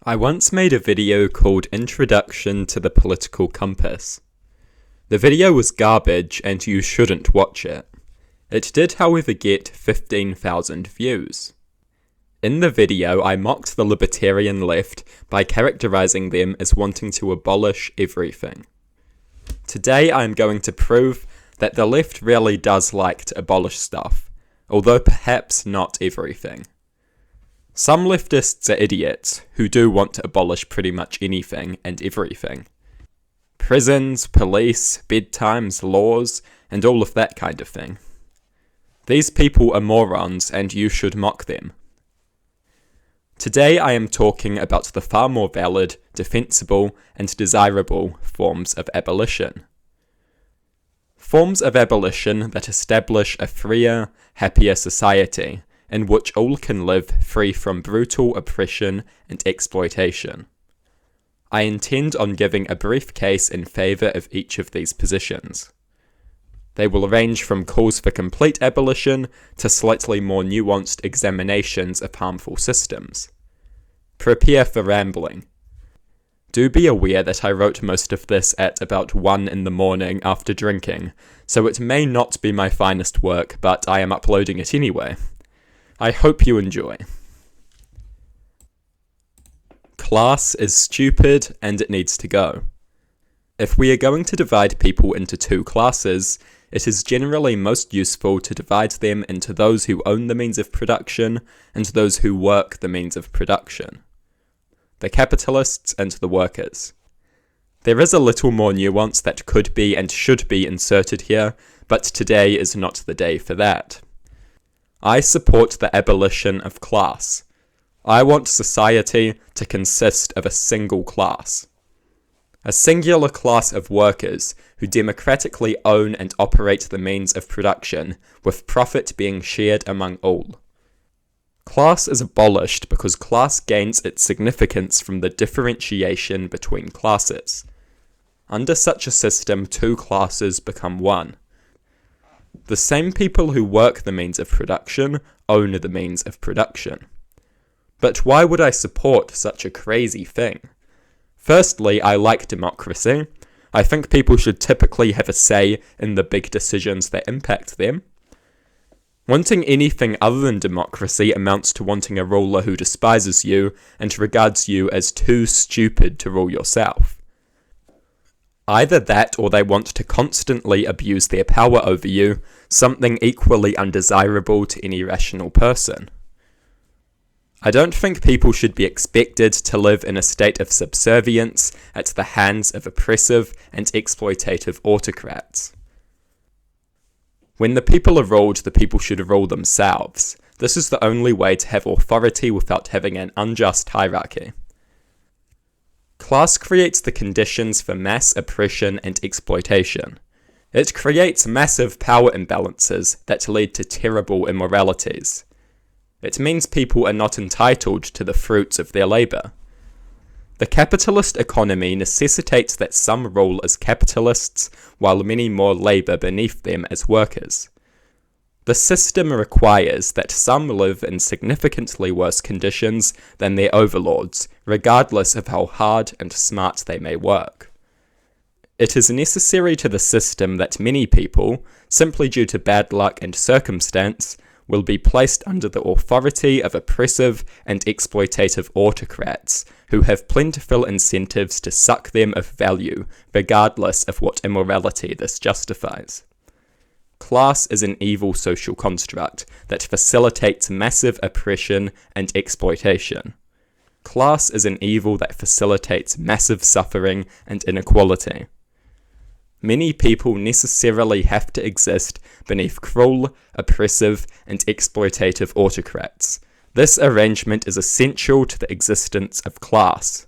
I once made a video called Introduction to the Political Compass. The video was garbage and you shouldn't watch it. It did, however, get 15,000 views. In the video, I mocked the libertarian left by characterizing them as wanting to abolish everything. Today I am going to prove that the left really does like to abolish stuff, although perhaps not everything. Some leftists are idiots who do want to abolish pretty much anything and everything. Prisons, police, bedtimes, laws, and all of that kind of thing. These people are morons and you should mock them. Today I am talking about the far more valid, defensible, and desirable forms of abolition. Forms of abolition that establish a freer, happier society, in which all can live free from brutal oppression and exploitation. I intend on giving a brief case in favour of each of these positions. They will range from calls for complete abolition to slightly more nuanced examinations of harmful systems. Prepare for rambling. Do be aware that I wrote most of this at about 1 in the morning after drinking, so it may not be my finest work, but I am uploading it anyway. I hope you enjoy. Class is stupid and it needs to go. If we are going to divide people into two classes, it is generally most useful to divide them into those who own the means of production and those who work the means of production. The capitalists and the workers. There is a little more nuance that could be and should be inserted here, but today is not the day for that. I support the abolition of class. I want society to consist of a single class. A singular class of workers who democratically own and operate the means of production, with profit being shared among all. Class is abolished because class gains its significance from the differentiation between classes. Under such a system, two classes become one. The same people who work the means of production own the means of production. But why would I support such a crazy thing? Firstly, I like democracy. I think people should typically have a say in the big decisions that impact them. Wanting anything other than democracy amounts to wanting a ruler who despises you and regards you as too stupid to rule yourself. Either that or they want to constantly abuse their power over you, something equally undesirable to any rational person. I don't think people should be expected to live in a state of subservience at the hands of oppressive and exploitative autocrats. When the people are ruled, the people should rule themselves. This is the only way to have authority without having an unjust hierarchy. Class creates the conditions for mass oppression and exploitation. It creates massive power imbalances that lead to terrible immoralities. It means people are not entitled to the fruits of their labour. The capitalist economy necessitates that some rule as capitalists, while many more labour beneath them as workers. The system requires that some live in significantly worse conditions than their overlords, regardless of how hard and smart they may work. It is necessary to the system that many people, simply due to bad luck and circumstance, will be placed under the authority of oppressive and exploitative autocrats who have plentiful incentives to suck them of value, regardless of what immorality this justifies. Class is an evil social construct that facilitates massive oppression and exploitation. Class is an evil that facilitates massive suffering and inequality. Many people necessarily have to exist beneath cruel, oppressive, and exploitative autocrats. This arrangement is essential to the existence of class.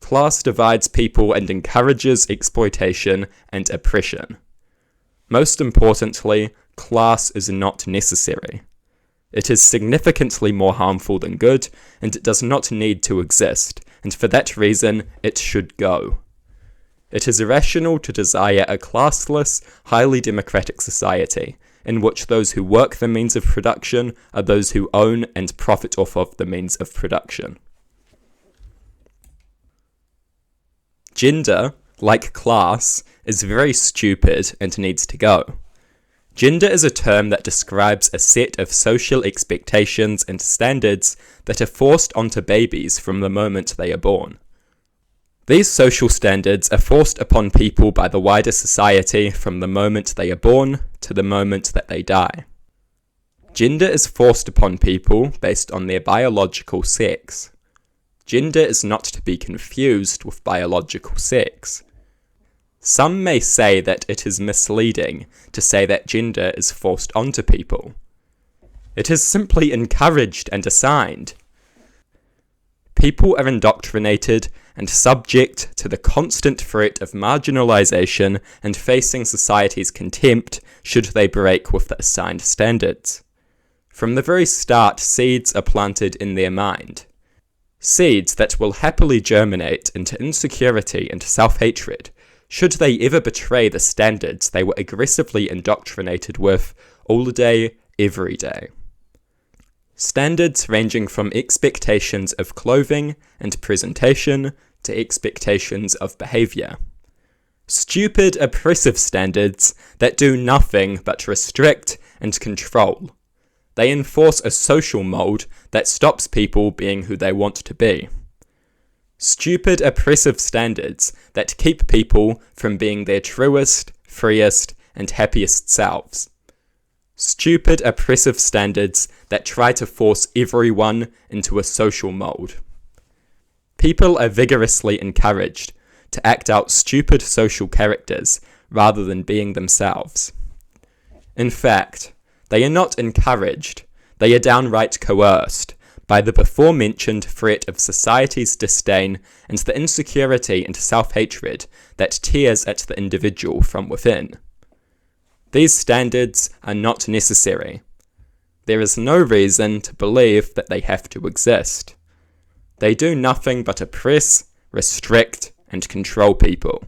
Class divides people and encourages exploitation and oppression. Most importantly, class is not necessary. It is significantly more harmful than good, and it does not need to exist, and for that reason, it should go. It is irrational to desire a classless, highly democratic society, in which those who work the means of production are those who own and profit off of the means of production. Gender, like class, is very stupid and needs to go. Gender is a term that describes a set of social expectations and standards that are forced onto babies from the moment they are born. These social standards are forced upon people by the wider society from the moment they are born to the moment that they die. Gender is forced upon people based on their biological sex. Gender is not to be confused with biological sex. Some may say that it is misleading to say that gender is forced onto people. It is simply encouraged and assigned. People are indoctrinated and subject to the constant threat of marginalization and facing society's contempt should they break with the assigned standards. From the very start, seeds are planted in their mind. Seeds that will happily germinate into insecurity and self-hatred should they ever betray the standards they were aggressively indoctrinated with all day, every day. Standards ranging from expectations of clothing and presentation to expectations of behaviour. Stupid, oppressive standards that do nothing but restrict and control. They enforce a social mold that stops people being who they want to be. Stupid, oppressive standards that keep people from being their truest, freest, and happiest selves. Stupid, oppressive standards that try to force everyone into a social mold. People are vigorously encouraged to act out stupid social characters rather than being themselves. In fact, they are not encouraged, they are downright coerced by the before-mentioned threat of society's disdain and the insecurity and self-hatred that tears at the individual from within. These standards are not necessary. There is no reason to believe that they have to exist. They do nothing but oppress, restrict, and control people.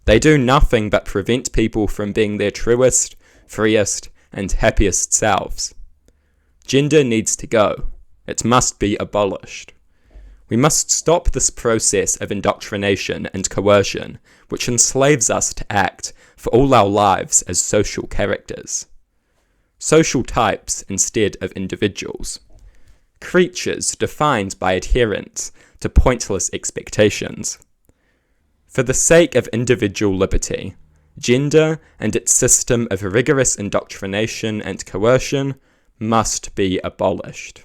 They do nothing but prevent people from being their truest, freest, and happiest selves. Gender needs to go. It must be abolished. We must stop this process of indoctrination and coercion, which enslaves us to act for all our lives as social characters. Social types instead of individuals. Creatures defined by adherence to pointless expectations. For the sake of individual liberty, gender and its system of rigorous indoctrination and coercion must be abolished.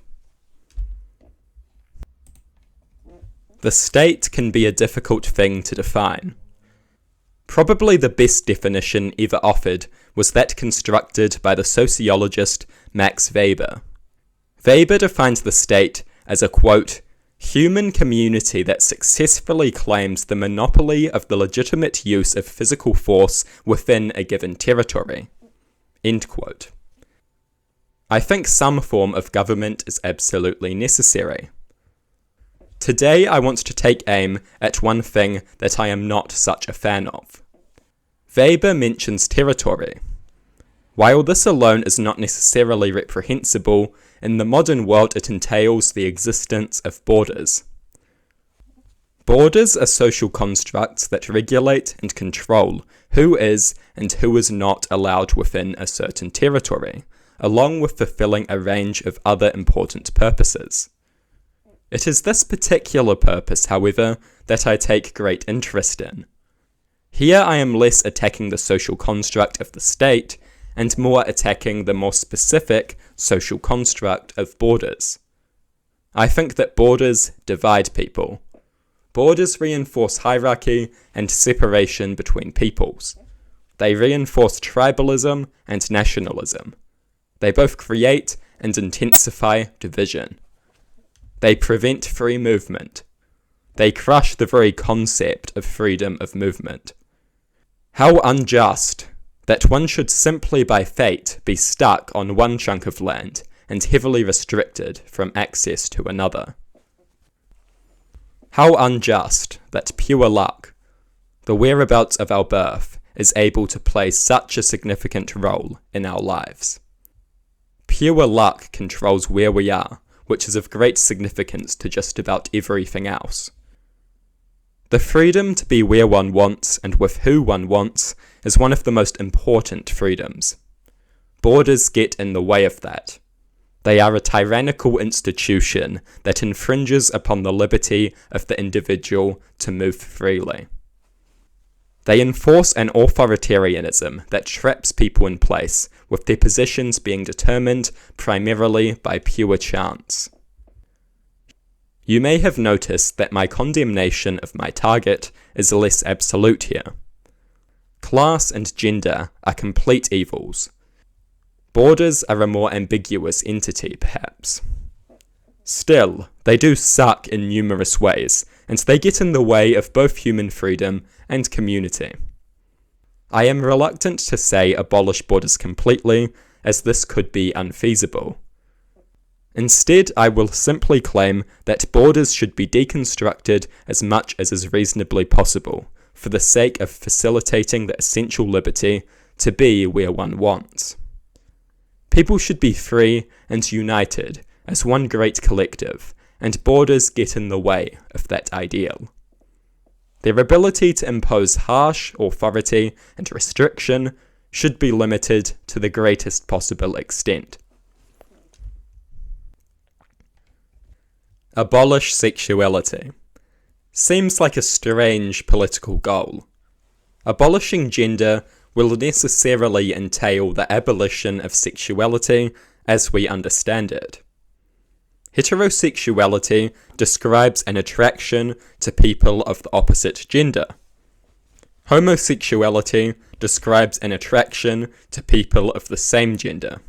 The state can be a difficult thing to define. Probably the best definition ever offered was that constructed by the sociologist Max Weber. Weber defines the state as a, quote, human community that successfully claims the monopoly of the legitimate use of physical force within a given territory, end quote. I think some form of government is absolutely necessary. Today I want to take aim at one thing that I am not such a fan of. Weber mentions territory. While this alone is not necessarily reprehensible, in the modern world it entails the existence of borders. Borders are social constructs that regulate and control who is and who is not allowed within a certain territory, along with fulfilling a range of other important purposes. It is this particular purpose, however, that I take great interest in. Here I am less attacking the social construct of the state, and more attacking the more specific social construct of borders. I think that borders divide people. Borders reinforce hierarchy and separation between peoples. They reinforce tribalism and nationalism. They both create and intensify division. They prevent free movement. They crush the very concept of freedom of movement. How unjust that one should simply by fate be stuck on one chunk of land and heavily restricted from access to another. How unjust that pure luck, the whereabouts of our birth, is able to play such a significant role in our lives. Pure luck controls where we are, which is of great significance to just about everything else. The freedom to be where one wants and with who one wants is one of the most important freedoms. Borders get in the way of that. They are a tyrannical institution that infringes upon the liberty of the individual to move freely. They enforce an authoritarianism that traps people in place, with their positions being determined primarily by pure chance. You may have noticed that my condemnation of my target is less absolute here. Class and gender are complete evils. Borders are a more ambiguous entity, perhaps. Still, they do suck in numerous ways, and they get in the way of both human freedom and community. I am reluctant to say abolish borders completely, as this could be unfeasible. Instead, I will simply claim that borders should be deconstructed as much as is reasonably possible, for the sake of facilitating the essential liberty to be where one wants. People should be free and united as one great collective, and borders get in the way of that ideal. Their ability to impose harsh authority and restriction should be limited to the greatest possible extent. Abolish sexuality. Seems like a strange political goal. Abolishing gender will necessarily entail the abolition of sexuality as we understand it. Heterosexuality describes an attraction to people of the opposite gender. Homosexuality describes an attraction to people of the same gender.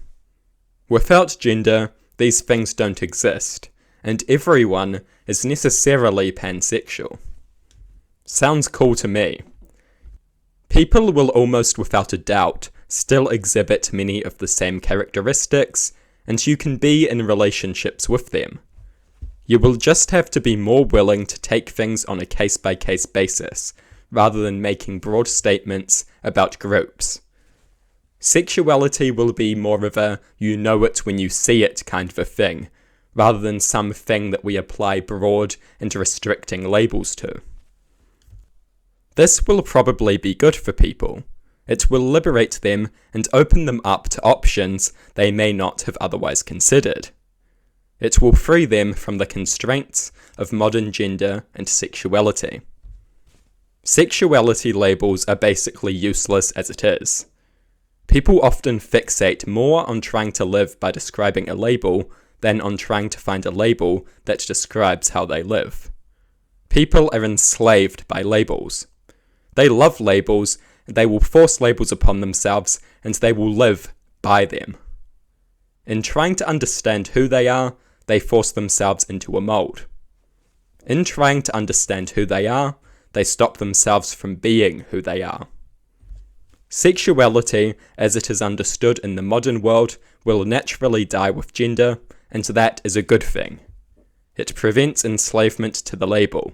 Without gender, these things don't exist, and everyone is necessarily pansexual. Sounds cool to me. People will almost without a doubt still exhibit many of the same characteristics, and you can be in relationships with them. You will just have to be more willing to take things on a case-by-case basis, rather than making broad statements about groups. Sexuality will be more of a you know it when you see it kind of a thing, rather than some thing that we apply broad and restricting labels to. This will probably be good for people. It will liberate them and open them up to options they may not have otherwise considered. It will free them from the constraints of modern gender and sexuality. Sexuality labels are basically useless as it is. People often fixate more on trying to live by describing a label than on trying to find a label that describes how they live. People are enslaved by labels. They love labels, they will force labels upon themselves, and they will live by them. In trying to understand who they are, they force themselves into a mold. In trying to understand who they are, they stop themselves from being who they are. Sexuality, as it is understood in the modern world, will naturally die with gender, and that is a good thing. It prevents enslavement to the label.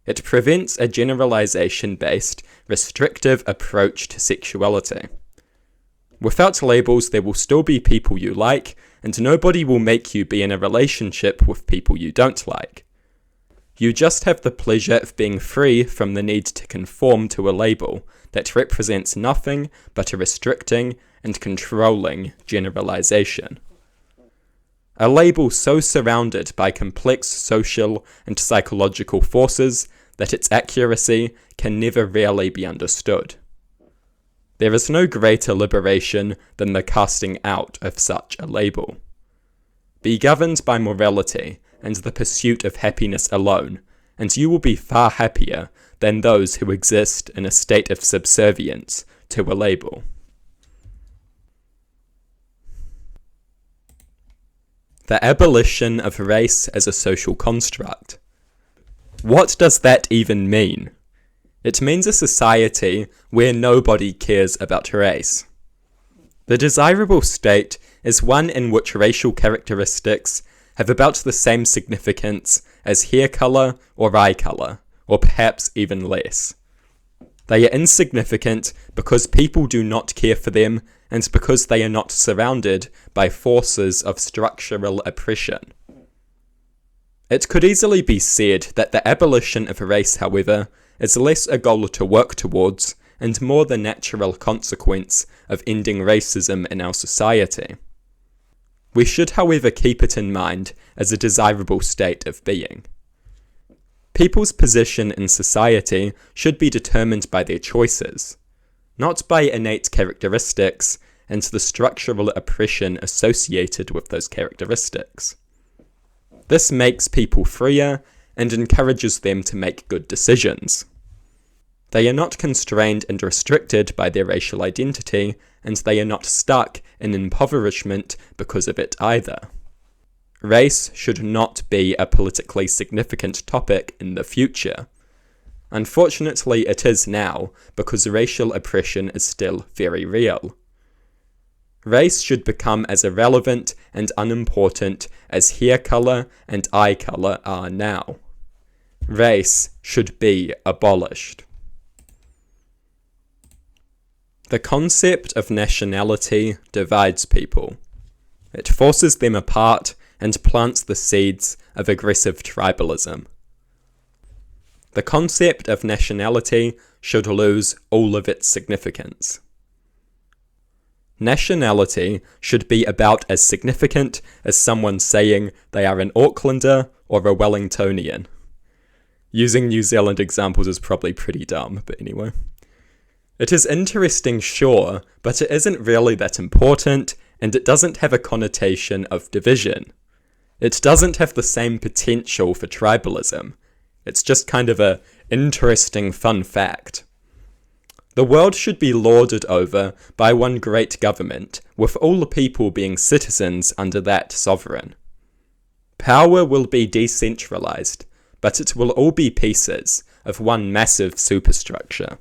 It prevents a generalization-based, restrictive approach to sexuality. Without labels, there will still be people you like, and nobody will make you be in a relationship with people you don't like. You just have the pleasure of being free from the need to conform to a label that represents nothing but a restricting and controlling generalization. A label so surrounded by complex social and psychological forces that its accuracy can never really be understood. There is no greater liberation than the casting out of such a label. Be governed by morality and the pursuit of happiness alone, and you will be far happier than those who exist in a state of subservience to a label. The abolition of race as a social construct. What does that even mean? It means a society where nobody cares about race. The desirable state is one in which racial characteristics have about the same significance as hair colour or eye colour, or perhaps even less. They are insignificant because people do not care for them, and because they are not surrounded by forces of structural oppression. It could easily be said that the abolition of race, however, is less a goal to work towards and more the natural consequence of ending racism in our society. We should, however, keep it in mind as a desirable state of being. People's position in society should be determined by their choices, not by innate characteristics and the structural oppression associated with those characteristics. This makes people freer and encourages them to make good decisions. They are not constrained and restricted by their racial identity, and they are not stuck in impoverishment because of it either. Race should not be a politically significant topic in the future. Unfortunately, it is now, because racial oppression is still very real. Race should become as irrelevant and unimportant as hair colour and eye colour are now. Race should be abolished. The concept of nationality divides people. It forces them apart and plants the seeds of aggressive tribalism. The concept of nationality should lose all of its significance. Nationality should be about as significant as someone saying they are an Aucklander or a Wellingtonian. Using New Zealand examples is probably pretty dumb, but anyway. It is interesting, sure, but it isn't really that important, and it doesn't have a connotation of division. It doesn't have the same potential for tribalism. It's just kind of a interesting fun fact. The world should be lorded over by one great government, with all the people being citizens under that sovereign. Power will be decentralized, but it will all be pieces of one massive superstructure.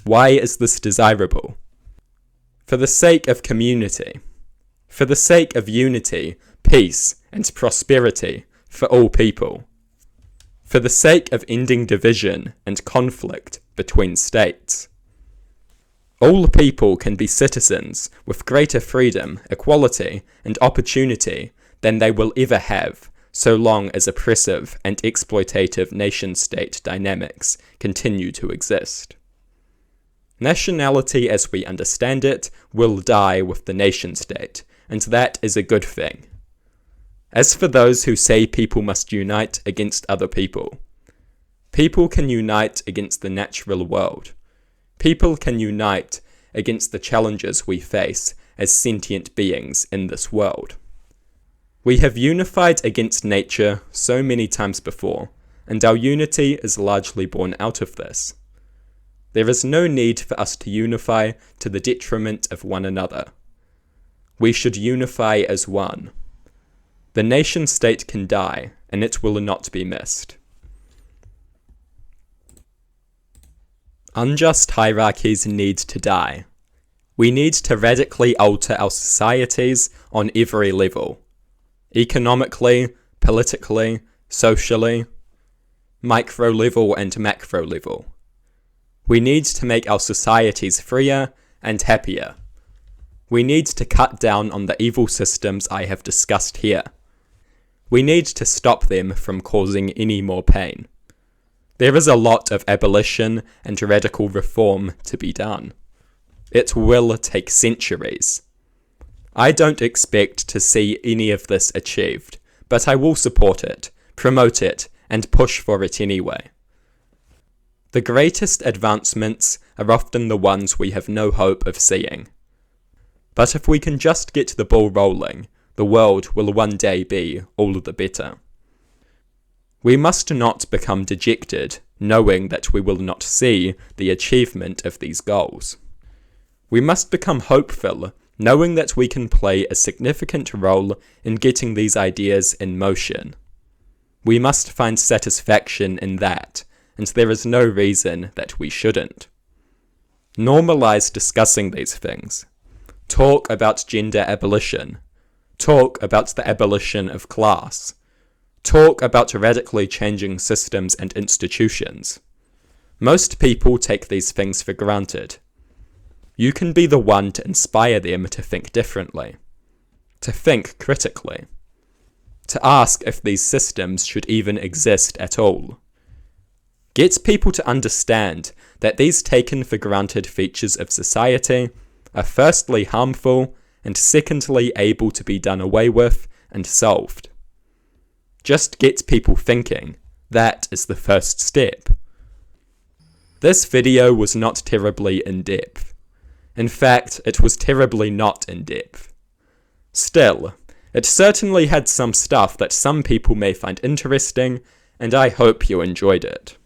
Why is this desirable? For the sake of community. For the sake of unity, peace, and prosperity for all people. For the sake of ending division and conflict between states. All people can be citizens with greater freedom, equality, and opportunity than they will ever have, so long as oppressive and exploitative nation-state dynamics continue to exist. Nationality as we understand it will die with the nation-state, and that is a good thing. As for those who say people must unite against other people, people can unite against the natural world. People can unite against the challenges we face as sentient beings in this world. We have unified against nature so many times before, and our unity is largely born out of this. There is no need for us to unify to the detriment of one another. We should unify as one. The nation-state can die, and it will not be missed. Unjust hierarchies need to die. We need to radically alter our societies on every level. Economically, politically, socially, micro level and macro level. We need to make our societies freer and happier. We need to cut down on the evil systems I have discussed here. We need to stop them from causing any more pain. There is a lot of abolition and radical reform to be done. It will take centuries. I don't expect to see any of this achieved, but I will support it, promote it, and push for it anyway. The greatest advancements are often the ones we have no hope of seeing. But if we can just get the ball rolling, the world will one day be all the better. We must not become dejected, knowing that we will not see the achievement of these goals. We must become hopeful, knowing that we can play a significant role in getting these ideas in motion. We must find satisfaction in that, and there is no reason that we shouldn't. Normalize discussing these things. Talk about gender abolition. Talk about the abolition of class. Talk about radically changing systems and institutions. Most people take these things for granted. You can be the one to inspire them to think differently. To think critically. to ask if these systems should even exist at all. Gets people to understand that these taken for granted features of society are firstly harmful and secondly able to be done away with and solved. Just gets people thinking. That is the first step. This video was not terribly in-depth. In fact, it was terribly not in-depth. Still, it certainly had some stuff that some people may find interesting, and I hope you enjoyed it.